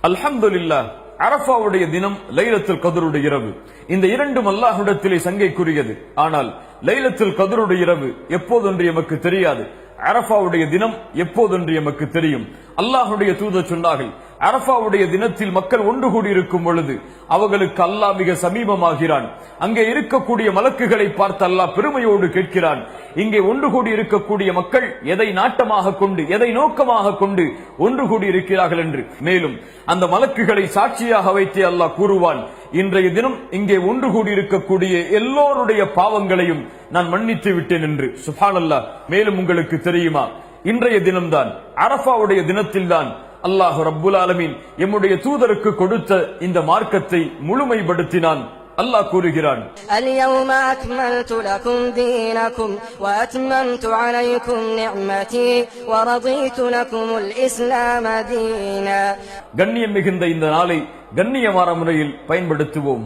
அல்ஹம்துலில்லாஹ், அரஃபாவுடைய தினம் லைலத்துல் கத்ருடைய இரவு. இந்த இரண்டும் அல்லாஹ்விடத்திலே சங்கைக்குரியது. ஆனால் லைலத்துல் கத்ருடைய இரவு எப்போதென்று எமக்கு தெரியாது. அரஃபாவுடைய தினம் எப்போதென்று எமக்கு தெரியும். அல்லாஹ்வுடைய தூதர் சொன்னார்கள், அரஃபாவுடைய தினத்தில் மக்கள் ஒன்று கூடி இருக்கும் பொழுது அவர்களுக்கு அல்லாஹ் மிக சமீபமாகிறான். அங்கே இருக்கக்கூடிய மலக்குகளை பார்த்து அல்லாஹ் பெருமையோடு கேட்கிறான், இங்கே ஒன்று கூடி இருக்கக்கூடிய மக்கள் எதை நாட்டமாக கொண்டு, எதை நோக்கமாக கொண்டு ஒன்று கூடி இருக்கிறார்கள் என்று. மேலும் அந்த மலக்குகளை சாட்சியாக வைத்து அல்லாஹ் கூறுவான், இன்றைய தினம் இங்கே ஒன்று கூடி இருக்கக்கூடிய எல்லோருடைய பாவங்களையும் நான் மன்னித்து விட்டேன் என்று. சுப்ஹானல்லாஹ். மேலும் உங்களுக்கு தெரியுமா, இன்றைய தினம்தான், அரஃபாவுடைய தினத்தில்தான் அல்லாஹ் ரப்புல் ஆலமீன் எம்முடைய தூதருக்கு கொடுத்த இந்த மார்க்கத்தை முழுமைப்படுத்தினான். அல்லாஹ் கூறுகிறான், اليوم أكملت لكم دينكم وأتممت عليكم نعمتي ورضيت لكم الإسلام دينا. கண்ணியம் மிகுந்த இந்த நாளை கண்ணியமான முறையில் பயன்படுத்துவோம்.